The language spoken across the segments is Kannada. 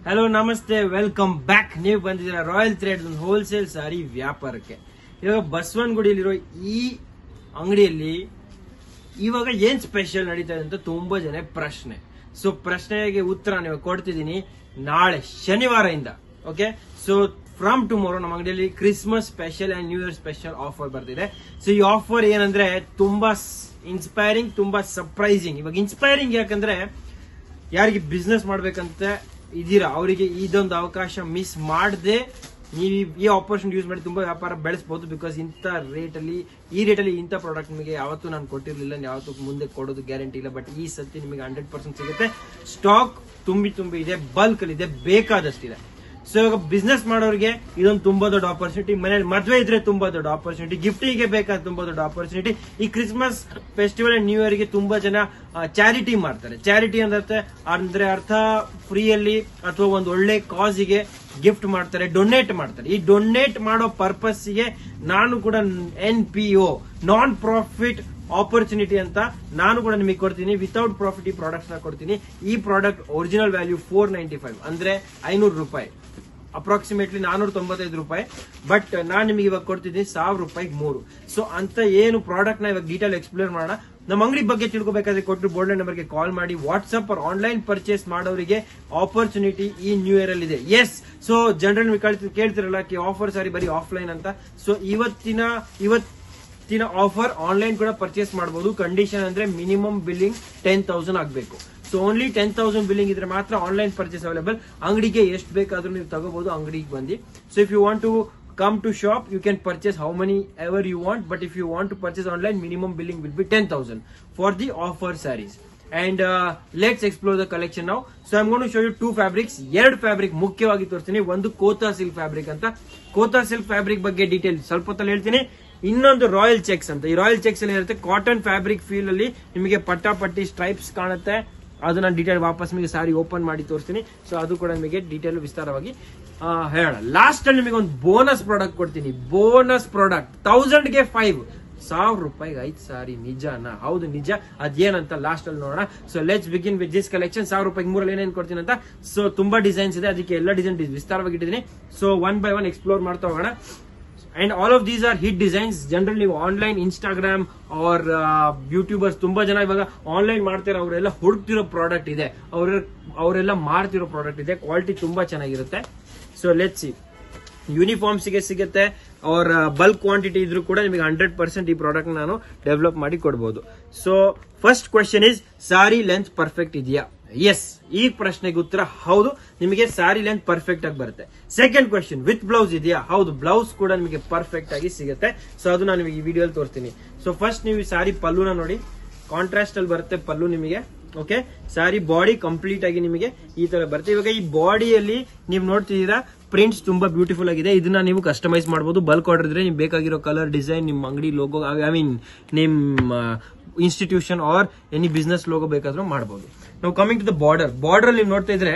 ಹಲೋ ನಮಸ್ತೆ, ವೆಲ್ಕಮ್ ಬ್ಯಾಕ್. ನೀವು ಬಂದಿದ್ದೀರಾ ರಾಯಲ್ ಥ್ರೆಡ್ಸ್ ಒಂದು ಹೋಲ್ಸೇಲ್ ಸಾರಿ ವ್ಯಾಪಾರಕ್ಕೆ. ಇವಾಗ ಬಸವನಗುಡಿಯಲ್ಲಿರೋ ಈ ಅಂಗಡಿಯಲ್ಲಿ ಇವಾಗ ಏನ್ ಸ್ಪೆಷಲ್ ನಡೀತಾ ಇದೆ ಅಂತ ತುಂಬಾ ಜನ ಪ್ರಶ್ನೆ. ಸೊ ಪ್ರಶ್ನೆಗೆ ಉತ್ತರ ನೀವು ಕೊಡ್ತಿದ್ದೀನಿ ನಾಳೆ ಶನಿವಾರದಿಂದ. ಓಕೆ, ಸೊ ಫ್ರಮ್ ಟುಮಾರೋ ನಮ್ಮ ಅಂಗಡಿಯಲ್ಲಿ Christmas special and new year special offer ಬರ್ತಿದೆ. ಸೊ ಈ ಆಫರ್ ಏನಂದ್ರೆ ತುಂಬಾ ಇನ್ಸ್ಪೈರಿಂಗ್, ತುಂಬಾ ಸರ್ಪ್ರೈಸಿಂಗ್. ಇವಾಗ ಇನ್ಸ್ಪೈರಿಂಗ್ ಯಾಕಂದ್ರೆ ಯಾರಿಗೆ ಬಿಸ್ನೆಸ್ ಮಾಡ್ಬೇಕಂತ ಇದೀರಾ ಅವರಿಗೆ ಇದೊಂದು ಅವಕಾಶ ಮಿಸ್ ಮಾಡದೆ ನೀವು ಈ ಆಪರ್ಚುನಿಟಿ ಯೂಸ್ ಮಾಡಿ ತುಂಬಾ ವ್ಯಾಪಾರ ಬೆಳೆಸಬಹುದು. ಬಿಕಾಸ್ ಇಂಥ ರೇಟಲ್ಲಿ ಈ ರೇಟಲ್ಲಿ ಇಂಥ ಪ್ರಾಡಕ್ಟ್ ನಿಮಗೆ ಯಾವತ್ತೂ ನಾನು ಕೊಟ್ಟಿರ್ಲಿಲ್ಲ, ಯಾವತ್ತೂ ಮುಂದೆ ಕೊಡೋದು ಗ್ಯಾರಂಟಿ ಇಲ್ಲ. ಬಟ್ ಈ ಸತಿ ನಿಮಗೆ 100% ಸಿಗುತ್ತೆ. ಸ್ಟಾಕ್ ತುಂಬಿ ಇದೆ, ಬಲ್ಕ್ ಅಲ್ಲಿ ಇದೆ, ಬೇಕಾದಷ್ಟಿದೆ. ಸೊ ಇವಾಗ ಬಿಸ್ನೆಸ್ ಮಾಡೋರಿಗೆ ಇದೊಂದು ತುಂಬಾ ದೊಡ್ಡ ಆಪರ್ಚುನಿಟಿ. ಮನೇಲಿ ಮದುವೆ ಇದ್ರೆ ತುಂಬಾ ದೊಡ್ಡ ಆಪರ್ಚುನಿಟಿ, ಗಿಫ್ಟಿಗೆ ಬೇಕಾದ ತುಂಬಾ ದೊಡ್ಡ ಆಪರ್ಚುನಿಟಿ. ಈ Christmas festival and new year ಗೆ ತುಂಬಾ ಜನ ಚಾರಿಟಿ ಮಾಡ್ತಾರೆ. ಚಾರಿಟಿ ಅಂದ್ರೆ ಅರ್ಥ ಫ್ರೀಯಲ್ಲಿ ಅಥವಾ ಒಂದು ಒಳ್ಳೆ ಕಾಸಿಗೆ ಗಿಫ್ಟ್ ಮಾಡ್ತಾರೆ, ಡೊನೇಟ್ ಮಾಡ್ತಾರೆ. ಈ ಡೊನೇಟ್ ಮಾಡೋ ಪರ್ಪಸ್ ಗೆ ನಾನು ಕೂಡ NPO ನಾನ್ ಪ್ರಾಫಿಟ್ ಆಪರ್ಚುನಿಟಿ ಅಂತ ನಾನು ಕೂಡ ನಿಮಗೆ ಕೊಡ್ತೀನಿ. ವಿತೌಟ್ ಪ್ರಾಫಿಟ್ ಈ ಪ್ರಾಡಕ್ಟ್ಸ್ ನ ಕೊಡ್ತೀನಿ. ಈ ಪ್ರಾಡಕ್ಟ್ ಒರಿಜಿನಲ್ ವ್ಯಾಲ್ಯೂ 495 ಅಂದ್ರೆ 500 ರೂಪಾಯಿ, ಅಪ್ರಾಕ್ಸಿಮೇಟ್ಲಿ 495 ರೂಪಾಯಿ. ಬಟ್ ನಾನು ನಿಮಗೆ ಇವಾಗ ಕೊಡ್ತಿದ್ದೀನಿ 1000 ರೂಪಾಯಿಗೆ 3. ಸೊ ಅಂತ ಏನು ಪ್ರಾಡಕ್ಟ್ ನ ಇವಾಗ ಡೀಟೇಲ್ ಎಕ್ಸ್ಪ್ಲೇನ್ ಮಾಡೋಣ. ನಮ್ಮ ಅಂಗಡಿ ಬಗ್ಗೆ ತಿಳ್ಕೊಬೇಕಾದ್ರೆ ಕೊಟ್ಟರು ಬೋರ್ಡ್ ನಂಬರ್ಗೆ ಕಾಲ್ ಮಾಡಿ. ವಾಟ್ಸ್ಆಪ್ ಆರ್ ಆನ್ಲೈನ್ ಪರ್ಚೇಸ್ ಮಾಡೋರಿಗೆ ಆಪರ್ಚುನಿಟಿ ಈ ನ್ಯೂ ಇಯರ್ ಅಲ್ಲಿ ಇದೆ. ಎಸ್, ಸೊ ಜನರಲ್ ಕೇಳ್ತಿರಲ್ಲ ಆಫರ್ ಸಾರಿ ಬರೀ ಆಫ್ಲೈನ್ ಅಂತ. ಸೊ ಇವತ್ತಿನ ಆಫರ್ ಆನ್ಲೈನ್ ಕೂಡ ಪರ್ಚೇಸ್ ಮಾಡಬಹುದು. ಕಂಡೀಷನ್ ಅಂದ್ರೆ ಮಿನಿಮಮ್ ಬಿಲ್ಲಿಂಗ್ 10,000 ಆಗಬೇಕು. ಸೊ ಓನ್ಲಿ 10,000 ಬಿಲ್ಲಿಂಗ್ ಇದ್ರೆ ಮಾತ್ರ ಆನ್ಲೈನ್ ಪರ್ಚೇಸ್ ಅವೈಲೇಬಲ್. ಅಂಗಡಿಗೆ ಎಷ್ಟು ಬೇಕಾದ್ರೂ ನೀವು ತಗೋಬಹುದು, ಅಂಗಡಿಗೆ ಬಂದು. So if you want to come to shop, you can purchase how many ever you want, but if you want to purchase online, minimum billing will be 10,000 for the offer sarees. And let's explore the collection now. So I'm going to show you two fabrics. ಎರಡು ಫ್ಯಾಬ್ರಿಕ್ ಮುಖ್ಯವಾಗಿ ತೋರಿಸ್ತೀನಿ. ಒಂದು ಕೋತಾ ಸಿಲ್ಕ್ ಫ್ಯಾಬ್ರಿಕ್ ಅಂತ. ಕೋತಾ ಸಿಲ್ಕ್ ಫ್ಯಾಬ್ರಿಕ್ ಬಗ್ಗೆ ಡೀಟೇಲ್ ಸ್ವಲ್ಪ ಹೊತ್ತಲ್ಲಿ ಹೇಳ್ತೀನಿ. ಇನ್ನೊಂದು ರಾಯಲ್ ಚೆಕ್ಸ್ ಅಂತ. ಈ ರಾಯಲ್ ಚೆಕ್ಸ್ ಅಲ್ಲಿ ಇರುತ್ತೆ ಕಾಟನ್ ಫ್ಯಾಬ್ರಿಕ್ ಫೀಲ್ ಅಲ್ಲಿ ನಿಮಗೆ ಪಟ್ಟಿ ಸ್ಟ್ರೈಪ್ಸ್ ಕಾಣುತ್ತೆ. ಅದನ್ನ ಡೀಟೇಲ್ ವಾಪಸ್ ನಿಮಗೆ ಸಾರಿ ಓಪನ್ ಮಾಡಿ ತೋರಿಸ್ತೀನಿ. ಸೊ ಅದು ಕೂಡ ನಿಮಗೆ ಡೀಟೇಲ್ ವಿಸ್ತಾರವಾಗಿ ಹೇಳೋಣ. ಲಾಸ್ಟ್ ಅಲ್ಲಿ ನಿಮಗೆ ಒಂದು ಬೋನಸ್ ಪ್ರಾಡಕ್ಟ್ ಕೊಡ್ತೀನಿ. ಬೋನಸ್ ಪ್ರಾಡಕ್ಟ್ 1000ಗೆ 5 1000 ರೂಪಾಯಿಗೆ 5 ಸಾರಿ. ನಿಜನಾ? ಹೌದು ನಿಜ. ಅದೇನಂತ ಲಾಸ್ಟ್ ಅಲ್ಲಿ ನೋಡೋಣ. So let's begin with this collection. 1000 ರೂಪಾಯಿಗೆ 3 ಏನೇನು ಕೊಡ್ತೀನಿ ಅಂತ. ಸೊ ತುಂಬಾ ಡಿಸೈನ್ಸ್ ಇದೆ, ಅದಕ್ಕೆ ಎಲ್ಲ ಡಿಸೈನ್ ವಿಸ್ತಾರವಾಗಿ ಇಟ್ಟಿದ್ದೀನಿ. So one by one explore ಮಾಡ್ತಾ ಹೋಗೋಣ. And all of these are hit designs. General ನೀವು ಆನ್ಲೈನ್ ಇನ್ಸ್ಟಾಗ್ರಾಮ್ ಆರ್ ಯೂಟ್ಯೂಬರ್ಸ್ ತುಂಬಾ ಜನ ಇವಾಗ ಆನ್ಲೈನ್ ಮಾಡ್ತಾರೆ, ಅವರೆಲ್ಲ ಹುಡುಕ್ತಿರೋ ಪ್ರಾಡಕ್ಟ್ ಇದೆ, ಅವರೆಲ್ಲ ಮಾರ್ತಿರೋ ಪ್ರಾಡಕ್ಟ್ ಇದೆ. ಕ್ವಾಲಿಟಿ ತುಂಬಾ ಚೆನ್ನಾಗಿರುತ್ತೆ. So let's see. ಯೂನಿಫಾರ್ಮ್ಸ್ ಗೆ ಸಿಗುತ್ತೆ, ಅವ್ರ ಬಲ್ಕ್ ಕ್ವಾಂಟಿಟಿ ಇದ್ರೂ ಕೂಡ ನಿಮಗೆ 100% ಈ ಪ್ರಾಡಕ್ಟ್ ನಾನು ಡೆವಲಪ್ ಮಾಡಿ ಕೊಡಬಹುದು. So first question is, sorry length perfect ಇದೆಯಾ? ಎಸ್, ಈ ಪ್ರಶ್ನೆಗೆ ಉತ್ತರ ಹೌದು, ನಿಮಗೆ ಸಾರಿ ಲೆಂತ್ ಪರ್ಫೆಕ್ಟ್ ಆಗಿ ಬರುತ್ತೆ. ಸೆಕೆಂಡ್ ಕ್ವೆಶ್ಚನ್, ವಿತ್ ಬ್ಲೌಸ್ ಇದೆಯಾ? ಹೌದು, ಬ್ಲೌಸ್ ಕೂಡ ನಿಮಗೆ ಪರ್ಫೆಕ್ಟ್ ಆಗಿ ಸಿಗುತ್ತೆ. ಸೊ ಅದು ನಾನು ನಿಮಗೆ ಈ ವಿಡಿಯೋಲಿ ತೋರಿಸ್ತೀನಿ. ಸೊ ಫಸ್ಟ್ ನೀವು ಈ ಸಾರಿ ಪಲ್ಲುನ ನೋಡಿ, ಕಾಂಟ್ರಾಸ್ಟ್ ಅಲ್ಲಿ ಬರುತ್ತೆ ಪಲ್ಲು ನಿಮಗೆ. ಓಕೆ, ಸಾರಿ ಬಾಡಿ ಕಂಪ್ಲೀಟ್ ಆಗಿ ನಿಮಗೆ ಈ ತರ ಬರುತ್ತೆ. ಇವಾಗ ಈ ಬಾಡಿಯಲ್ಲಿ ನೀವು ನೋಡ್ತಿದ್ದೀರಾ ಪ್ರಿಂಟ್ಸ್ ತುಂಬಾ ಬ್ಯೂಟಿಫುಲ್ ಆಗಿದೆ. ಇದನ್ನ ನೀವು ಕಸ್ಟಮೈಸ್ ಮಾಡಬಹುದು. ಬಲ್ಕ್ ಆರ್ಡರ್ ಇದ್ರೆ ನಿಮ್ಗೆ ಬೇಕಾಗಿರೋ ಕಲರ್, ಡಿಸೈನ್, ನಿಮ್ಮ ಅಂಗಡಿ ಲೋಗೋ, ಐ ಮೀನ್ ನಿಮ್ಮ institution R any business logo ಬೇಕಾದ್ರೂ ಮಾಡಬಹುದು. ನಾವು ಕಮಿಂಗ್ ಟು ದ ಬಾರ್ಡರ್ ನೀವು ನೋಡ್ತಾ ಇದ್ರೆ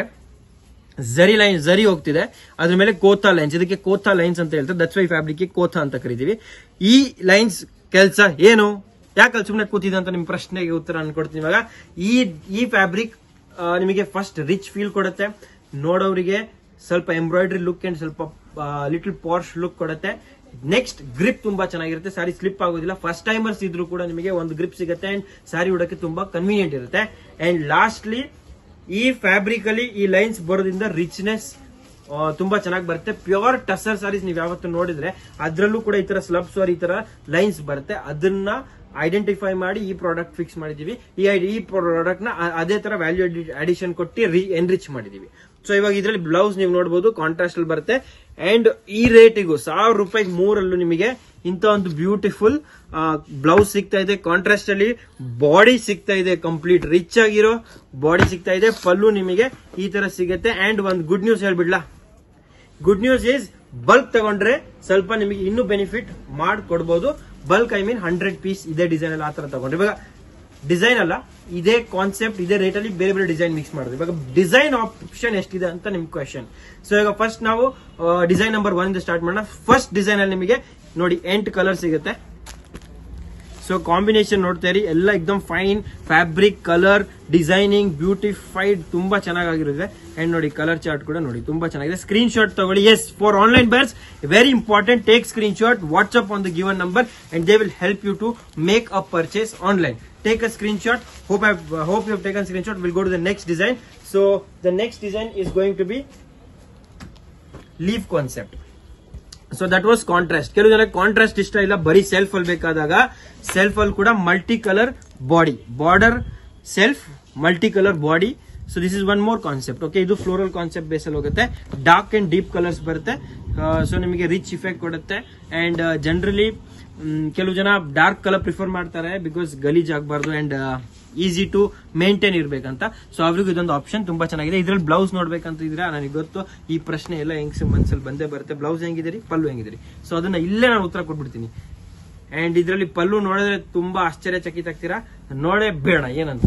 ಜರಿ ಹೋಗ್ತಿದೆ, ಅದ್ರ ಮೇಲೆ ಕೋಥಾ ಲೈನ್ಸ್. ಇದಕ್ಕೆ ಕೋಥಾ ಲೈನ್ಸ್ ಅಂತ ಹೇಳ್ತಾರೆ. ದಟ್ಸ್ ವೈ ಫ್ಯಾಬ್ರಿಕ್ ಕೋಥಾ ಅಂತ ಕರಿತೀವಿ. ಈ ಲೈನ್ಸ್ ಕೆಲಸ ಏನು, ಯಾಕಲ್ಲಿ ಸುಮ್ಮನೆ ಕೂತಿದೆ ಅಂತ ನಿಮ್ ಪ್ರಶ್ನೆಗೆ ಉತ್ತರ ಅನ್ಕೊಡ್ತೀನಿ. ಇವಾಗ ಈ ಫ್ಯಾಬ್ರಿಕ್ ನಿಮಗೆ ಫಸ್ಟ್ ರಿಚ್ ಫೀಲ್ ಕೊಡುತ್ತೆ. ನೋಡೋರಿಗೆ ಸ್ವಲ್ಪ ಎಂಬ್ರಾಯ್ಡ್ರಿ ಲುಕ್ ಅಂಡ್ ಸ್ವಲ್ಪ ಲಿಟಲ್ ಪಾರ್ಶ್ ಲುಕ್ ಕೊಡುತ್ತೆ. ನೆಕ್ಸ್ಟ್ ಗ್ರಿಪ್ ತುಂಬಾ ಚೆನ್ನಾಗಿರುತ್ತೆ, ಸಾರಿ ಸ್ಲಿಪ್ ಆಗೋದಿಲ್ಲ. ಫಸ್ಟ್ ಟೈಮರ್ಸ್ ಇದ್ರೂ ಕೂಡ ನಿಮಗೆ ಒಂದು ಗ್ರಿಪ್ ಸಿಗುತ್ತೆ ಅಂಡ್ ಸಾರಿ ಉಡಕ್ಕೆ ತುಂಬಾ ಕನ್ವೀನಿಯಂಟ್ ಇರುತ್ತೆ. ಅಂಡ್ ಲಾಸ್ಟ್ಲಿ ಈ ಫ್ಯಾಬ್ರಿಕ್ ಅಲ್ಲಿ ಈ ಲೈನ್ಸ್ ಬರೋದ್ರಿಂದ ರಿಚ್ನೆಸ್ ತುಂಬಾ ಚೆನ್ನಾಗಿ ಬರುತ್ತೆ. ಪ್ಯೂರ್ ಟಸರ್ ಸಾರೀಸ್ ನೀವು ಯಾವತ್ತು ನೋಡಿದ್ರೆ ಅದರಲ್ಲೂ ಕೂಡ ಈ ತರ ಸ್ಲಬ್ಸ್ ಈ ತರ ಲೈನ್ಸ್ ಬರುತ್ತೆ. ಅದನ್ನ ಐಡೆಂಟಿಫೈ ಮಾಡಿ ಈ ಪ್ರಾಡಕ್ಟ್ ಫಿಕ್ಸ್ ಮಾಡಿದೀವಿ. ಈ ಪ್ರಾಡಕ್ಟ್ ನ ಅದೇ ತರ ವ್ಯಾಲ್ಯೂ ಅಡಿಷನ್ ಕೊಟ್ಟು ಎನ್ರಿಚ್ ಮಾಡಿದೀವಿ. ಸೊ ಇವಾಗ ಇದರಲ್ಲಿ ಬ್ಲೌಸ್ ನೀವು ನೋಡಬಹುದು ಕಾಂಟ್ರಾಸ್ಟ್ ಅಲ್ಲಿ ಬರುತ್ತೆ. ಅಂಡ್ ಈ ರೇಟಿಗೂ 1000 ರೂಪಾಯಿಗೆ 3 ನಿಮಗೆ ಇಂತ ಒಂದು ಬ್ಯೂಟಿಫುಲ್ ಬ್ಲೌಸ್ ಸಿಗ್ತಾ ಇದೆ. ಕಾಂಟ್ರಾಸ್ಟ್ ಅಲ್ಲಿ ಬಾಡಿ ಸಿಗ್ತಾ ಇದೆ, ಕಂಪ್ಲೀಟ್ ರಿಚ್ ಆಗಿರೋ ಬಾಡಿ ಸಿಗ್ತಾ ಇದೆ. ಪಲ್ಲು ನಿಮಗೆ ಈ ತರ ಸಿಗುತ್ತೆ. ಅಂಡ್ ಒಂದು ಗುಡ್ ನ್ಯೂಸ್ ಹೇಳ್ಬಿಡ್ಲಾ? ಗುಡ್ ನ್ಯೂಸ್ ಈಸ್ ಬಲ್ಕ್ ತಗೊಂಡ್ರೆ ಸ್ವಲ್ಪ ನಿಮಗೆ ಇನ್ನೂ ಬೆನಿಫಿಟ್ ಮಾಡಿಕೊಡ್ಬಹುದು. ಬಲ್ಕ್ ಐ ಮೀನ್ 100 ಪೀಸ್ ಇದೇ ಡಿಸೈನ್ ಅಲ್ಲಿ ಆತರ ತಗೊಂಡ್ರೆ. ಇವಾಗ ಡಿಸೈನ್ ಅಲ್ಲ, ಇದೇ ಕಾನ್ಸೆಪ್ಟ್ ಇದೇ ರೇಟ್ ಅಲ್ಲಿ ಬೇರೆ ಬೇರೆ ಡಿಸೈನ್ ಮಿಕ್ಸ್ ಮಾಡಿದ್ವಿ. ಇವಾಗ ಡಿಸೈನ್ ಆಪ್ಷನ್ ಎಷ್ಟಿದೆ ಅಂತ ನಿಮ್ ಕ್ವೆಶನ್. ಸೊ ಈಗ ಫಸ್ಟ್ ನಾವು ಡಿಸೈನ್ ನಂಬರ್ 1 ಸ್ಟಾರ್ಟ್ ಮಾಡೋಣ. ಫಸ್ಟ್ ಡಿಸೈನ್ ಅಲ್ಲಿ ನಿಮಗೆ ನೋಡಿ 8 ಕಲರ್ ಸಿಗುತ್ತೆ. ಸೊ ಕಾಂಬಿನೇಷನ್ ನೋಡ್ತಾ ಇರಿ, ಎಲ್ಲ ಎಕ್ದಮ್ ಫೈನ್ ಫ್ಯಾಬ್ರಿಕ್, ಕಲರ್, ಡಿಸೈನಿಂಗ್, ಬ್ಯೂಟಿಫೈಡ್, ತುಂಬಾ ಚೆನ್ನಾಗಿರುತ್ತೆ. ಅಂಡ್ ನೋಡಿ ಕಲರ್ ಚಾರ್ಟ್ ಕೂಡ ನೋಡಿ ತುಂಬಾ ಚೆನ್ನಾಗಿದೆ. ಸ್ಕ್ರೀನ್ ಶಾಟ್ ತಗೊಳ್ಳಿ. Yes, for online buyers very important, take screenshot, WhatsApp on the given number and they will help you to make a purchase online. Take a screenshot. Hope you have taken a screenshot. We'll go to the next design. So the next design is going to be leaf concept. So that was contrast. ಕೆಲವು ಜನ ಕಾಂಟ್ರಾಸ್ಟ್ ಇಷ್ಟ ಇಲ್ಲ, ಬರೀ ಸೆಲ್ಫ್ ಅಲ್ಲಿ ಬೇಕಾದಾಗ ಸೆಲ್ಫ್ ಅಲ್ಲಿ ಕೂಡ multi colour body, border self, multi colour body. So this is one more concept. Okay, ಇದು ಫ್ಲೋರಲ್ ಕಾನ್ಸೆಪ್ಟ್ ಬೇಸ್ ಅಲ್ಲಿ ಹೋಗುತ್ತೆ. ಡಾರ್ಕ್ ಅಂಡ್ ಡೀಪ್ ಕಲರ್ಸ್ ಬರುತ್ತೆ. ಸೊ ನಿಮಗೆ ರಿಚ್ ಇಫೆಕ್ಟ್ ಕೊಡುತ್ತೆ. ಅಂಡ್ ಜನರಲಿ ಕೆಲವು ಜನ ಡಾರ್ಕ್ ಕಲರ್ ಪ್ರಿಫರ್ ಮಾಡ್ತಾರೆ ಬಿಕಾಸ್ ಗಲೀಜ್ ಆಗಬಾರ್ದು ಅಂಡ್ ಈಸಿ ಟು ಮೇಂಟೈನ್ ಇರ್ಬೇಕಂತ. ಸೊ ಅವ್ರಿಗೂ ಇದೊಂದು ಆಪ್ಷನ್ ತುಂಬಾ ಚೆನ್ನಾಗಿದೆ. ಇದ್ರಲ್ಲಿ ಬ್ಲೌಸ್ ನೋಡ್ಬೇಕಂತ ಇದ್ರೆ ನನಗೆ ಗೊತ್ತು ಈ ಪ್ರಶ್ನೆ ಎಲ್ಲ ಹೆಂಗ್ಸ್ ಮನ್ಸಲ್ಲಿ ಬಂದೇ ಬರುತ್ತೆ. ಬ್ಲೌಸ್ ಹೆಂಗಿದಿರಿ, ಪಲ್ಲು ಹೆಂಗಿದಿರಿ, ಸೊ ಅದನ್ನ ಇಲ್ಲೇ ನಾನು ಉತ್ತರ ಕೊಟ್ಬಿಡ್ತೀನಿ. ಅಂಡ್ ಇದರಲ್ಲಿ ಪಲ್ಲು ನೋಡಿದ್ರೆ ತುಂಬಾ ಆಶ್ಚರ್ಯಚಕಿತ ಆಗ್ತೀರಾ, ನೋಡೇ ಬೇಡ ಏನಂತ.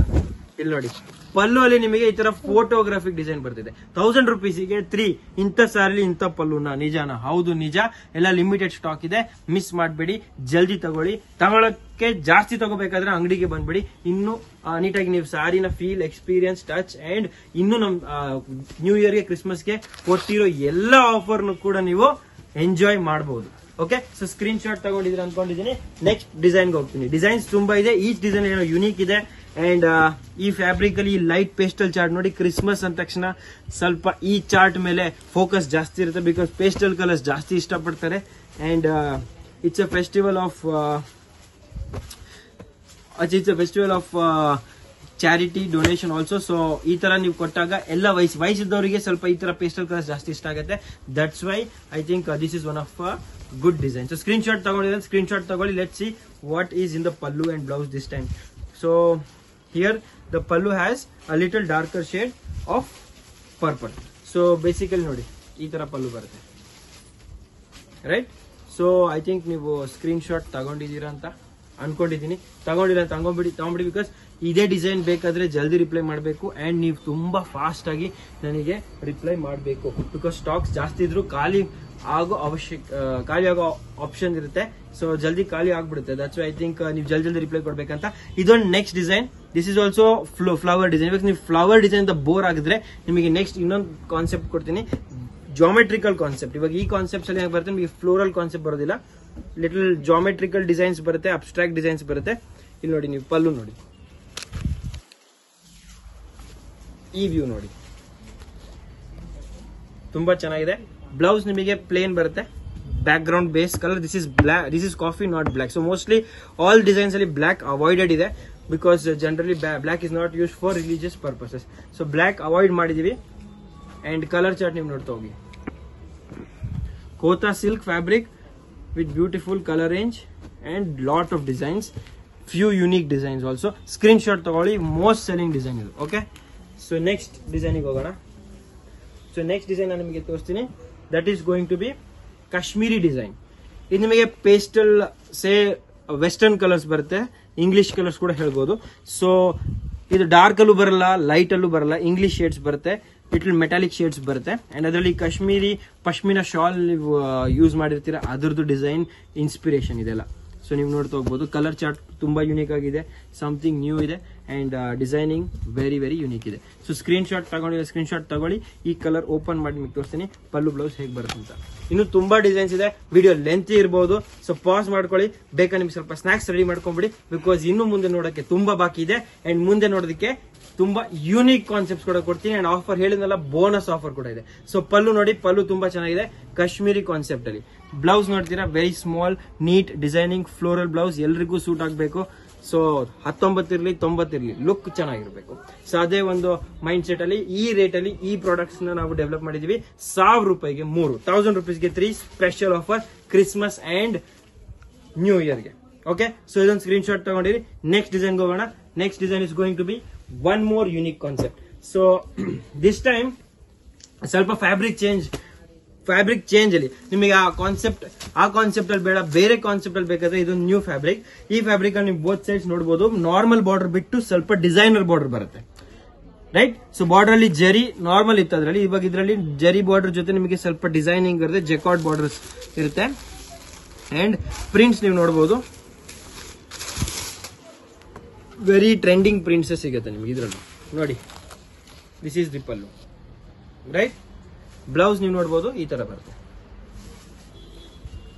ಇಲ್ಲಿ ನೋಡಿ, ಪಲ್ಲು ಅಲ್ಲಿ ನಿಮಗೆ ಈ ತರ ಫೋಟೋಗ್ರಾಫಿಕ್ ಡಿಸೈನ್ ಬರ್ತಿದೆ. 1000 rupeesಗೆ 3 ಇಂಥ ಸಾರಿ ಇಂಥ ಪಲ್ಲುನ. ನಿಜಾನ? ಹೌದು ನಿಜ. ಎಲ್ಲ ಲಿಮಿಟೆಡ್ ಸ್ಟಾಕ್ ಇದೆ, ಮಿಸ್ ಮಾಡಬೇಡಿ, ಜಲ್ದಿ ತಗೊಳ್ಳಿ. ತಗೊಳಕ್ಕೆ ಜಾಸ್ತಿ ತಗೋಬೇಕಾದ್ರೆ ಅಂಗಡಿಗೆ ಬಂದ್ಬಿಡಿ. ಇನ್ನು ನೀಟಾಗಿ ನೀವು ಸಾರಿನ ಫೀಲ್, ಎಕ್ಸ್ಪೀರಿಯನ್ಸ್, ಟಚ್ ಅಂಡ್ ಇನ್ನು ನಮ್ ನ್ಯೂ ಇಯರ್ಗೆ, ಕ್ರಿಸ್ಮಸ್ಗೆ ಕೊಟ್ಟಿರೋ ಎಲ್ಲ ಆಫರ್ನು ಕೂಡ ನೀವು ಎಂಜಾಯ್ ಮಾಡಬಹುದು. ಓಕೆ, ಸೊ ಸ್ಕ್ರೀನ್ ಶಾಟ್ ತಗೊಂಡಿದ್ರೆ ಅನ್ಕೊಂಡಿದ್ದೀನಿ. ನೆಕ್ಸ್ಟ್ ಡಿಸೈನ್ಗೆ ಹೋಗ್ತೀನಿ. ಡಿಸೈನ್ಸ್ ತುಂಬಾ ಇದೆ, ಈಚ್ ಡಿಸೈನ್ ಏನೋ ಯುನೀಕ್ ಇದೆ. ಅಂಡ್ ಈ ಫ್ಯಾಬ್ರಿಕ್ ಅಲ್ಲಿ ಲೈಟ್ ಪೇಸ್ಟಲ್ ಚಾರ್ಟ್ ನೋಡಿ. ಕ್ರಿಸ್ಮಸ್ ಅಂದ ತಕ್ಷಣ ಸ್ವಲ್ಪ ಈ ಚಾರ್ಟ್ ಮೇಲೆ ಫೋಕಸ್ ಜಾಸ್ತಿ ಇರುತ್ತೆ ಬಿಕಾಸ್ ಪೇಸ್ಟಲ್ ಕಲರ್ಸ್ ಜಾಸ್ತಿ ಇಷ್ಟಪಡ್ತಾರೆ. And it's a festival of charity, donation also. So ಈ ತರ ನೀವು ಕೊಟ್ಟಾಗ ಎಲ್ಲ ವಯಸ್ಸಿದ್ದವರಿಗೆ ಸ್ವಲ್ಪ ಈ ತರ ಪೇಸ್ಟಲ್ ಕಲರ್ಸ್ ಜಾಸ್ತಿ ಇಷ್ಟ ಆಗುತ್ತೆ. That's why I think this is one of good design. So screen shot ತಗೊಂಡಿದ್ರೆ ಸ್ಕ್ರೀನ್ ಶಾಟ್ ತಗೊಳ್ಳಿ. Let see what is in the pallu and blouse this time. So here the pallu has a little darker shade of purple. So basically ನೋಡಿ ಈ ತರ ಪಲ್ಲು ಬರುತ್ತೆ, ರೈಟ್. ಸೊ ಐ ಥಿಂಕ್ ನೀವು ಸ್ಕ್ರೀನ್ ಶಾಟ್ ತಗೊಂಡಿದ್ದೀರಾ ಅಂತ ಅನ್ಕೊಂಡಿದ್ದೀನಿ. ತಗೊಂಡಿಲ್ಲ ಅಂತ ತಗೊಂಬಿಡಿ ಬಿಕಾಸ್ ಇದೇ ಡಿಸೈನ್ ಬೇಕಾದ್ರೆ ಜಲ್ದಿ ರಿಪ್ಲೈ ಮಾಡಬೇಕು ಅಂಡ್ ನೀವು ತುಂಬಾ ಫಾಸ್ಟ್ ಆಗಿ ನನಗೆ ರಿಪ್ಲೈ ಮಾಡಬೇಕು ಬಿಕಾಸ್ ಸ್ಟಾಕ್ಸ್ ಜಾಸ್ತಿ ಇದ್ರು ಖಾಲಿ ಆಗೋ ಆಪ್ಷನ್ ಇರುತ್ತೆ. ಸೊ ಜಲ್ದಿ ಖಾಲಿ ಆಗ್ಬಿಡುತ್ತೆ. ದಟ್ಸ್ ಐ ಥಿಂಕ್ ನೀವು ಜಲ್ದಿ ರಿಪ್ಲೈ ಕೊಡ್ಬೇಕಂತ. ಇದೊಂದು next design. This is also flower design. ಇವಾಗ ನೀವು ಫ್ಲವರ್ ಡಿಸೈನ್ ಅಂತ ಬೋರ್ ಆಗಿದ್ರೆ ನಿಮಗೆ ನೆಕ್ಸ್ಟ್ ಇನ್ನೊಂದು ಕಾನ್ಸೆಪ್ಟ್ ಕೊಡ್ತೀನಿ, ಜಾಮೆಟ್ರಿಕಲ್ ಕಾನ್ಸೆಪ್ಟ್. ಇವಾಗ ಈ ಕಾನ್ಸೆಪ್ಟ್ಸ್ ಅಲ್ಲಿ ಬರುತ್ತೆ, ನಿಮಗೆ ಫ್ಲೋರಲ್ ಕಾನ್ಸೆಪ್ಟ್ ಬರೋದಿಲ್ಲ, ಲಿಟಲ್ ಜಾಮೆಟ್ರಿಕಲ್ ಡಿಸೈನ್ಸ್ ಬರುತ್ತೆ, ಅಬ್ಸ್ಟ್ರಾಕ್ಟ್ ಡಿಸೈನ್ಸ್ ಬರುತ್ತೆ. ಇಲ್ಲಿ ನೋಡಿ, ನೀವು ಪಲ್ಲು ನೋಡಿ, ಈ ವ್ಯೂ ನೋಡಿ, ತುಂಬಾ ಚೆನ್ನಾಗಿದೆ. ಬ್ಲೌಸ್ ನಿಮಗೆ ಪ್ಲೇನ್ ಬರುತ್ತೆ, background base colour. This is coffee, not black. So mostly all designs ಅಲ್ಲಿ ಬ್ಲಾಕ್ ಅವಾಯ್ಡೆಡ್ ಇದೆ because generally black is not use for religious purposes. So black avoid ಮಾಡಿದೀವಿ. ಅಂಡ್ ಕಲರ್ ಚಾರ್ಟ್ ನೀವು ನೋಡ್ತಾ ಹೋಗಿ. Kota silk fabric with beautiful colour range and lot of designs, few unique designs also. Screen shot ತಗೊಳ್ಳಿ, ಮೋಸ್ಟ್ ಸೆಲ್ಲಿಂಗ್ ಡಿಸೈನ್ ಇದು. ಓಕೆ, ಸೊ ನೆಕ್ಸ್ಟ್ ಡಿಸೈನಿಗೆ ಹೋಗೋಣ. ಸೊ ನೆಕ್ಸ್ಟ್ ಡಿಸೈನ್ ನಾನು ನಿಮಗೆ ತೋರಿಸ್ತೀನಿ. That is going to be Kashmiri design. ಇದು ನಿಮಗೆ ಪೇಸ್ಟಲ್ ವೆಸ್ಟರ್ನ್ ಕಲರ್ಸ್ ಬರುತ್ತೆ, ಇಂಗ್ಲಿಷ್ ಕಲರ್ಸ್ ಕೂಡ ಹೇಳ್ಬೋದು. ಸೊ ಇದು ಡಾರ್ಕ್ ಅಲ್ಲೂ ಬರಲ್ಲ, ಲೈಟ್ ಅಲ್ಲೂ ಬರಲ್ಲ, ಇಂಗ್ಲಿಷ್ ಶೇಡ್ಸ್ ಬರುತ್ತೆ, ಲಿಟಲ್ ಮೆಟಾಲಿಕ್ ಶೇಡ್ಸ್ ಬರುತ್ತೆ. ಅಂಡ್ ಅದರಲ್ಲಿ ಕಾಶ್ಮೀರಿ ಪಶ್ಮಿನಾ ಶಾಲ್ ನೀವು ಯೂಸ್ ಮಾಡಿರ್ತೀರಾ, ಅದರದ್ದು ಡಿಸೈನ್ ಇನ್ಸ್ಪಿರೇಷನ್ ಇದೆಲ್ಲ. ಸೊ ನೀವು ನೋಡ್ತಾ ಹೋಗ್ಬೋದು. ಕಲರ್ ಚಾರ್ಟ್ ತುಂಬಾ ಯೂನಿಕ್ ಆಗಿದೆ, ಸಮಥಿಂಗ್ ನ್ಯೂ ಇದೆ and designing very very unique ಇದೆ. ಸೊ ಸ್ಕ್ರೀನ್ ಶಾಟ್ ತಗೊಳ್ಳಿ. ಈ ಕಲರ್ ಓಪನ್ ಮಾಡಿ ನಿಮಗೆ ತೋರಿಸ್ತೀನಿ ಪಲ್ಲು ಬ್ಲೌಸ್ ಹೇಗೆ ಬರುತ್ತೆ ಅಂತ. ಇನ್ನು ತುಂಬಾ ಡಿಸೈನ್ಸ್ ಇದೆ, ವಿಡಿಯೋ ಲೆಂತ್ ಇರಬಹುದು. ಸೊ ಪಾಸ್ ಮಾಡ್ಕೊಳ್ಳಿ, ಬೇಕಾ ನಿಮ್ಗೆ ಸ್ವಲ್ಪ ಸ್ನಾಕ್ಸ್ ರೆಡಿ ಮಾಡ್ಕೊಂಡ್ಬಿಡಿ ಬಿಕಾಸ್ ಇನ್ನು ಮುಂದೆ ನೋಡೋಕೆ ತುಂಬಾ ಬಾಕಿ ಇದೆ ಅಂಡ್ ಮುಂದೆ ನೋಡೋದಕ್ಕೆ ತುಂಬಾ ಯೂನಿಕ್ ಕಾನ್ಸೆಪ್ಟ್ಸ್ ಕೂಡ ಕೊಡ್ತೀನಿ ಅಂಡ್ ಆಫರ್ ಹೇಳಿದ್ನಲ್ಲ, ಬೋನಸ್ ಆಫರ್ ಕೂಡ ಇದೆ. ಸೊ ಪಲ್ಲು ನೋಡಿ, ಪಲ್ಲು ತುಂಬಾ ಚೆನ್ನಾಗಿದೆ ಕಾಶ್ಮೀರಿ ಕಾನ್ಸೆಪ್ಟ್ ಅಲ್ಲಿ. ಬ್ಲೌಸ್ ನೋಡ್ತೀರಾ, very small, neat designing, floral blouse, ಎಲ್ರಿಗೂ ಸೂಟ್ ಆಗಬೇಕು. ಸೊ 19 ಇರ್ಲಿ 90 ಇರ್ಲಿ, ಲುಕ್ ಚೆನ್ನಾಗಿರ್ಬೇಕು. ಸೊ ಅದೇ ಒಂದು ಮೈಂಡ್ ಸೆಟ್ ಅಲ್ಲಿ ಈ ರೇಟ್ ಅಲ್ಲಿ ಈ ಪ್ರಾಡಕ್ಟ್ಸ್ ನಾವು ಡೆವಲಪ್ ಮಾಡಿದೀವಿ. 1000 ರೂಪಾಯಿಗೆ 3, 1000 rupeesಗೆ 3 special offer Christmas and new ಇಯರ್ಗೆ. ಓಕೆ, ಸೊ ಇದೊಂದು ಸ್ಕ್ರೀನ್ ಶಾಟ್ ತಗೊಂಡಿರಿ. ನೆಕ್ಸ್ಟ್ ಡಿಸೈನ್ಗೆ ಹೋಗೋಣ. Next design is going to be one more unique concept. So this time ಸ್ವಲ್ಪ ಫ್ಯಾಬ್ರಿಕ್ ಚೇಂಜ್ ಅಲ್ಲಿ ನಿಮಗೆ ಆ ಕಾನ್ಸೆಪ್ಟ್ ಅಲ್ಲಿ ಬೇಡ, ಬೇರೆ ಕಾನ್ಸೆಪ್ಟ್ ಅಲ್ಲಿ ಬೇಕಾದ್ರೆ ಇದೊಂದು ನ್ಯೂ ಫ್ಯಾಬ್ರಿಕ್. ಈ ಫ್ಯಾಬ್ರಿಕ್ ಅಲ್ಲಿ ನೀವು ಬೋತ್ ಸೈಡ್ಸ್ ನೋಡಬಹುದು. ನಾರ್ಮಲ್ ಬಾರ್ಡರ್ ಬಿಟ್ಟು ಸ್ವಲ್ಪ ಡಿಸೈನರ್ ಬಾರ್ಡರ್ ಬರುತ್ತೆ, ರೈಟ್. ಸೊ ಬಾರ್ಡರ್ ಅಲ್ಲಿ ಜರಿ ನಾರ್ಮಲ್ ಇತ್ತು ಅದರಲ್ಲಿ, ಇವಾಗ ಇದರಲ್ಲಿ ಜರಿ ಬಾರ್ಡರ್ ಜೊತೆ ನಿಮಗೆ ಸ್ವಲ್ಪ ಡಿಸೈನಿಂಗ್ ಇರುತ್ತೆ, ಜೆಕಾರ್ಡ್ ಬಾರ್ಡರ್ಸ್ ಇರುತ್ತೆ ಅಂಡ್ ಪ್ರಿಂಟ್ಸ್ ನೀವು ನೋಡಬಹುದು. ವೆರಿ ಟ್ರೆಂಡಿಂಗ್ ಪ್ರಿಂಟ್ಸ್ ಸಿಗುತ್ತೆ ನಿಮ್ಗೆ ಇದ್ರಲ್ಲಿ ನೋಡಿ. This is the pallu, right. Blouse ನೀವು ನೋಡ್ಬೋದು ಈ ತರ ಬರುತ್ತೆ.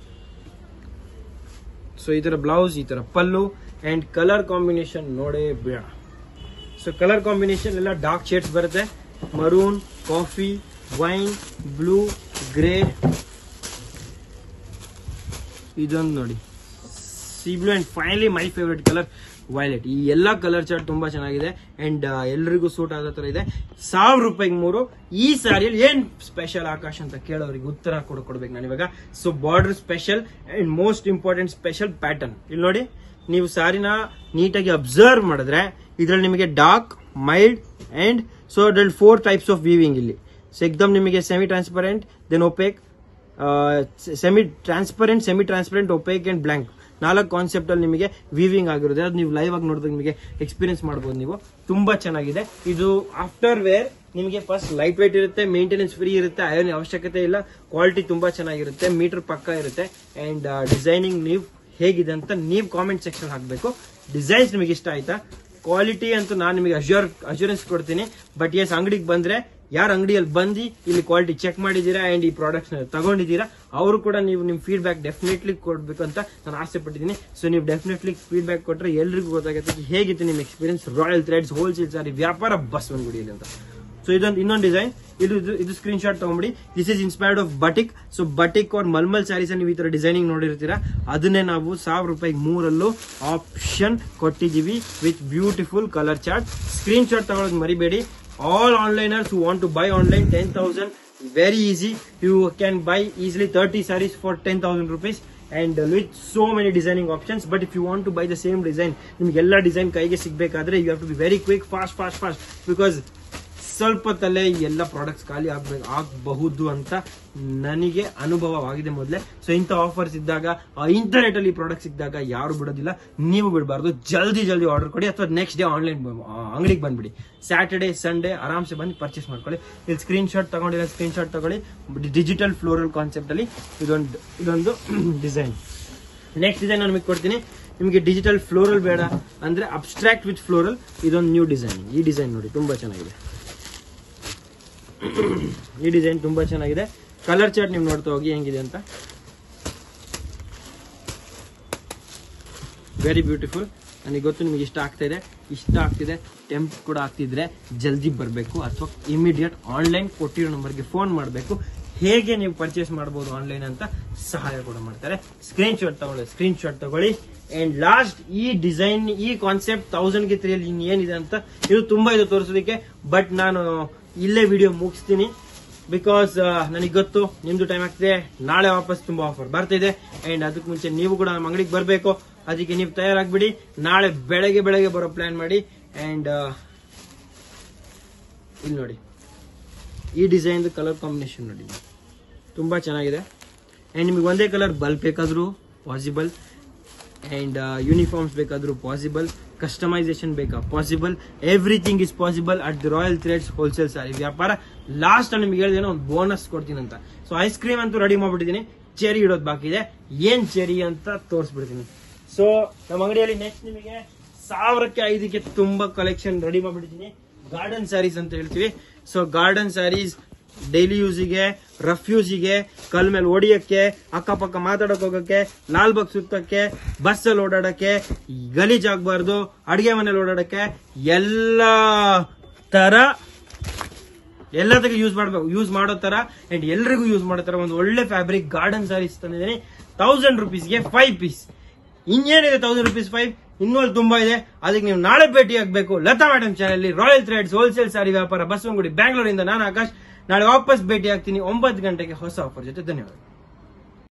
ಸೊ ಈ ತರ ಬ್ಲೌಸ್, ಈ ತರ ಪಲ್ಲು, ಅಂಡ್ ಕಲರ್ ಕಾಂಬಿನೇಷನ್ ನೋಡೇ ಬೇಡ. ಸೊ ಕಲರ್ ಕಾಂಬಿನೇಷನ್ ಎಲ್ಲ ಡಾರ್ಕ್ ಶೇಡ್ಸ್ ಬರುತ್ತೆ. Maroon, coffee, wine, blue, grey, ಇದೊಂದು ನೋಡಿ sea blue, and finally my favourite colour violet. ಈ ಎಲ್ಲಾ ಕಲರ್ ಚಾರ್ಟ್ ತುಂಬಾ ಚೆನ್ನಾಗಿದೆ ಅಂಡ್ ಎಲ್ರಿಗೂ ಸೂಟ್ ಆಗೋ ತರ ಇದೆ. 1000 ರೂಪಾಯಿಗೆ 3. ಈ ಸಾರಿಯಲ್ಲಿ ಏನ್ ಸ್ಪೆಷಲ್ ಆಕಾಶ್ ಅಂತ ಕೇಳೋರಿಗೆ ಉತ್ತರ ಕೊಡ್ಬೇಕು ನಾನು ಇವಾಗ. So border special and most important special pattern. ಇಲ್ಲಿ ನೋಡಿ, ನೀವು ಸಾರಿನ ನೀಟಾಗಿ ಅಬ್ಸರ್ವ್ ಮಾಡಿದ್ರೆ ಇದ್ರಲ್ಲಿ ನಿಮಗೆ ಡಾರ್ಕ್, ಮೈಲ್ಡ್ ಅಂಡ್ ಸೊ ಅದ್ರಲ್ಲಿ 4 ಟೈಪ್ಸ್ ಆಫ್ ವೀವಿಂಗ್ ಇಲ್ಲಿ. ಸೊ ಎಕ್ದಮ್ ನಿಮಗೆ semi transparent, then opaque, semi transparent, opaque and blank. 4 concept ಅಲ್ಲಿ ನಿಮಗೆ ವೀವಿಂಗ್ ಆಗಿರುತ್ತೆ. ಅದು ನೀವು ಲೈವ್ ಆಗಿ ನೋಡಿದಾಗ ನಿಮಗೆ ಎಕ್ಸ್ಪೀರಿಯನ್ಸ್ ಮಾಡಬಹುದು. ನೀವು ತುಂಬಾ ಚೆನ್ನಾಗಿದೆ ಇದು. ಆಫ್ಟರ್ ವೇರ್ ನಿಮಗೆ ಫಸ್ಟ್ ಲೈಟ್ ವೇಟ್ ಇರುತ್ತೆ, ಮೇಂಟೆನೆನ್ಸ್ ಫ್ರೀ ಇರುತ್ತೆ, ಐರನ್ ಅವಶ್ಯಕತೆ ಇಲ್ಲ, ಕ್ವಾಲಿಟಿ ತುಂಬಾ ಚೆನ್ನಾಗಿರುತ್ತೆ, ಮೀಟರ್ ಪಕ್ಕ ಇರುತ್ತೆ. ಅಂಡ್ ಡಿಸೈನಿಂಗ್ ನೀವು ಹೇಗಿದೆ ಅಂತ ನೀವು ಕಾಮೆಂಟ್ ಸೆಕ್ಷನ್ ಹಾಕಬೇಕು. ಡಿಸೈನ್ಸ್ ನಿಮಗೆ ಇಷ್ಟ ಆಯ್ತಾ? ಕ್ವಾಲಿಟಿ ಅಂತೂ ನಾನು ನಿಮಗೆ ಅಶ್ಯೂರೆನ್ಸ್ ಕೊಡ್ತೀನಿ. ಬಟ್ ಎಸ್, ಅಂಗಡಿಗೆ ಬಂದ್ರೆ ಯಾರು ಅಂಗಡಿಯಲ್ಲಿ ಬಂದು ಇಲ್ಲಿ ಕ್ವಾಲಿಟಿ ಚೆಕ್ ಮಾಡಿದೀರಾ ಅಂಡ್ ಈ ಪ್ರಾಡಕ್ಟ್ಸ್ ತಗೊಂಡಿದ್ದೀರಾ ಅವರು ಕೂಡ ನೀವು ನಿಮ್ ಫೀಡ್ಬ್ಯಾಕ್ ಡೆಫಿನೆಟ್ಲಿ ಕೊಡ್ಬೇಕು ಅಂತ ನಾನು ಆಸೆ ಪಟ್ಟಿದ್ದೀನಿ. ಸೊ ನೀವು ಡೆಫಿನೆಟ್ಲಿ ಫೀಡ್ಬ್ಯಾಕ್ ಕೊಟ್ರೆ ಎಲ್ರಿಗೂ ಗೊತ್ತಾಗುತ್ತೆ ಹೇಗಿತ್ತು ನಿಮ್ಮ experience Royal Threads wholesale sari ವ್ಯಾಪಾರ ಬಸವನಗುಡಿಯಲ್ಲಿ ಅಂತ. ಸೊ ಇನ್ನೊಂದು ಡಿಸೈನ್, ಇದು ಸ್ಕ್ರೀನ್ ಶಾಟ್ ತಗೊಂಬಿಡಿ. This is inspired of batik. So batik or mulmul sarees ನೀವು ಈ ತರ ಡಿಸೈನಿಂಗ್ ನೋಡಿರ್ತೀರಾ. ಅದನ್ನೇ ನಾವು 1000 ರೂಪಾಯಿಗೆ 3 ಆಪ್ಷನ್ ಕೊಟ್ಟಿದ್ದೀವಿ with beautiful colour chart. Screen shot ತಗೊಳ್ಳೋದು ಮರಿಬೇಡಿ. All onliners who want to buy online 10,000, very easy. You can buy easily 30 sarees for 10,000 rupees and with so many designing options. But if you want to buy the same design, ನಿಮಗೆ ಎಲ್ಲ ಡಿಸೈನ್ ಕೈಗೆ ಸಿಗಬೇಕಾದ್ರೆ you have to be very quick, fast because ಸ್ವಲ್ಪ ತಲೆ ಎಲ್ಲ ಪ್ರಾಡಕ್ಟ್ಸ್ ಖಾಲಿ ಆಗಬಹುದು ಅಂತ ನನಗೆ ಅನುಭವವಾಗಿದೆ ಮೊದಲೇ. ಸೊ ಇಂಥ ಆಫರ್ಸ್ ಇದ್ದಾಗ, ಇಂಥ ರೇಟಲ್ಲಿ ಪ್ರಾಡಕ್ಟ್ಸ್ ಇದ್ದಾಗ ಯಾರು ಬಿಡೋದಿಲ್ಲ. ನೀವು ಬಿಡಬಾರ್ದು. ಜಲ್ದಿ ಆರ್ಡರ್ ಕೊಡಿ ಅಥವಾ ನೆಕ್ಸ್ಟ್ ಡೇ ಆನ್ಲೈನ್ ಅಂಗಡಿಗೆ ಬಂದ್ಬಿಡಿ. ಸ್ಯಾಟರ್ಡೇ ಸಂಡೇ ಆರಾಮ್ಸೆ ಬಂದು ಪರ್ಚೇಸ್ ಮಾಡ್ಕೊಳ್ಳಿ. ಇಲ್ಲಿ ಸ್ಕ್ರೀನ್ ಶಾಟ್ ತಗೊಳ್ಳಿ. ಡಿಜಿಟಲ್ ಫ್ಲೋರಲ್ ಕಾನ್ಸೆಪ್ಟ್ ಅಲ್ಲಿ ಇದೊಂದು ಡಿಸೈನ್. ನೆಕ್ಸ್ಟ್ ಡಿಸೈನ್ ನಾನು ನಿಮಗೆ ಕೊಡ್ತೀನಿ. ನಿಮಗೆ ಡಿಜಿಟಲ್ ಫ್ಲೋರಲ್ ಬೇಡ ಅಂದ್ರೆ ಅಬ್ಸ್ಟ್ರಾಕ್ಟ್ ವಿತ್ ಫ್ಲೋರಲ್, ಇದೊಂದು ನ್ಯೂ ಡಿಸೈನ್. ಈ ಡಿಸೈನ್ ನೋಡಿ ತುಂಬಾ ಚೆನ್ನಾಗಿದೆ. ಈ ಡಿಸೈನ್ ತುಂಬಾ ಚೆನ್ನಾಗಿದೆ. ಕಲರ್ ಚಾರ್ಟ್ ನೀವು ನೋಡ್ತಾ ಹೋಗಿ ಹೆಂಗಿದೆ ಅಂತ. Very beautiful. ನನಗೆ ಗೊತ್ತು ನಿಮಗೆ ಇಷ್ಟ ಆಗ್ತಿದೆ. ಟೆಂಪ್ ಕೂಡ ಆಗ್ತಿದ್ರೆ ಜಲ್ದಿ ಬರಬೇಕು ಅಥವಾ ಇಮಿಡಿಯೇಟ್ ಆನ್ಲೈನ್ ಕೊಟ್ಟಿರೋ ನಂಬರ್ಗೆ ಫೋನ್ ಮಾಡಬೇಕು. ಹೇಗೆ ನೀವು ಪರ್ಚೇಸ್ ಮಾಡಬಹುದು ಆನ್ಲೈನ್ ಅಂತ ಸಹಾಯ ಕೂಡ ಮಾಡ್ತಾರೆ. ಸ್ಕ್ರೀನ್ ಶಾಟ್ ತಗೊಳ್ಳಿ. ಅಂಡ್ ಲಾಸ್ಟ್, ಈ ಡಿಸೈನ್, ಈ ಕಾನ್ಸೆಪ್ಟ್ 1000ಗೆ 3 ಏನಿದೆ ಅಂತ ಇದು ತುಂಬಾ ಇದೆ ತೋರಿಸೋದಕ್ಕೆ. ಬಟ್ ನಾನು ಇಲ್ಲೇ ವಿಡಿಯೋ ಮುಗಿಸ್ತೀನಿ. ಬಿಕಾಸ್ ನನಗೆ ಗೊತ್ತು ನಿಮ್ದು ಟೈಮ್ ಆಗ್ತಿದೆ. ನಾಳೆ ವಾಪಸ್ ತುಂಬಾ ಆಫರ್ ಬರ್ತಿದೆ. ಅಂಡ್ ಅದಕ್ಕೆ ಮುಂಚೆ ನೀವು ಕೂಡ ನಮ್ಮ ಅಂಗಡಿಗೆ ಬರಬೇಕು. ಅದಕ್ಕೆ ನೀವು ತಯಾರಾಗ್ಬಿಡಿ. ನಾಳೆ ಬೆಳಗ್ಗೆ ಬರೋ ಪ್ಲಾನ್ ಮಾಡಿ. ಅಂಡ್ ಇಲ್ಲಿ ನೋಡಿ, ಈ ಡಿಸೈನ್ ಕಲರ್ ಕಾಂಬಿನೇಷನ್ ನೋಡಿ ತುಂಬಾ ಚೆನ್ನಾಗಿದೆ. ಅಂಡ್ ನಿಮಗೆ ಒಂದೇ ಕಲರ್ ಬಲ್ಬ್ ಬೇಕಾದ್ರೂ ಪಾಸಿಬಲ್, ಅಂಡ್ ಯೂನಿಫಾರ್ಮ್ಸ್ ಬೇಕಾದ್ರೂ ಪಾಸಿಬಲ್, ಕಸ್ಟಮೈಸೇಷನ್ ಬೇಕಾ possible. Everything is possible at the Royal Threads wholesale sari ವ್ಯಾಪಾರ. ಲಾಸ್ಟ್ ನಿಮ್ಗೆ ಹೇಳಿದೇನೋ ಒಂದು ಬೋನಸ್ ಕೊಡ್ತೀನಿ ಅಂತ. ಸೊ ಐಸ್ ಕ್ರೀಮ್ ಅಂತೂ ರೆಡಿ ಮಾಡ್ಬಿಟ್ಟಿದ್ದೀನಿ. ಚೆರಿ ಇಡೋದು ಬಾಕಿ ಇದೆ. ಏನ್ ಚೆರಿ ಅಂತ ತೋರಿಸ್ಬಿಡ್ತೀನಿ. ಸೊ ನಮ್ಮ ಅಂಗಡಿಯಲ್ಲಿ ನೆಕ್ಸ್ಟ್ ನಿಮಗೆ 1000ಕ್ಕೆ 5ಕ್ಕೆ ತುಂಬಾ ಕಲೆಕ್ಷನ್ ರೆಡಿ ಮಾಡ್ಬಿಟ್ಟಿದ್ದೀನಿ. ಗಾರ್ಡನ್ ಸ್ಯಾರೀಸ್ ಅಂತ ಹೇಳ್ತೀವಿ. ಸೊ ಗಾರ್ಡನ್ ಸ್ಯಾರೀಸ್ ಡೈಲಿ ಯೂಸಿಗೆ, ರಫ್ ಯೂಸಿಗೆ, ಕಲ್ ಮೇಲೆ ಹೊಡಿಯಕ್ಕೆ, ಅಕ್ಕಪಕ್ಕ ಮಾತಾಡಕ್ ಹೋಗಕ್ಕೆ, ಲಾಲ್ಬಾಗ್ ಸುತ್ತಕ್ಕೆ, ಬಸ್ಸಲ್ಲಿ ಓಡಾಡಕ್ಕೆ, ಗಲೀಜ್ ಆಗ್ಬಾರ್ದು, ಅಡಿಗೆ ಮನೇಲಿ ಓಡಾಡಕ್ಕೆ, ಎಲ್ಲದಕ್ಕೆ ಯೂಸ್ ಮಾಡೋ ತರ ಅಂಡ್ ಎಲ್ರಿಗೂ ಯೂಸ್ ಮಾಡೋ ತರ ಒಂದು ಒಳ್ಳೆ ಫ್ಯಾಬ್ರಿಕ್ ಗಾರ್ಡನ್ ಸ್ಯಾರೀಸ್ ತಂದಿದ್ದೀನಿ. 1000 ರೂಪೀಸ್ಗೆ 5 ಪೀಸ್. ಇನ್ನೇನಿದೆ 1000 ರೂಪೀಸ್ 5? ಇನ್ನೂ ತುಂಬಾ ಇದೆ. ಅದಕ್ಕೆ ನೀವು ನಾಳೆ ಭೇಟಿ ಆಗಬೇಕು Latha madam channel, Royal Threads wholesale sari ವ್ಯಾಪಾರ, ಬಸವನಗುಡಿ, ಬ್ಯಾಂಗ್ಳೂರಿಂದ. ನಾನು ಆಕಾಶ್. ನಾಳೆ ವಾಪಸ್ ಭೇಟಿ ಆಗ್ತೀನಿ 9 ಗಂಟೆಗೆ ಹೊಸ ಆಫರ್ ಜೊತೆ. ಧನ್ಯವಾದ.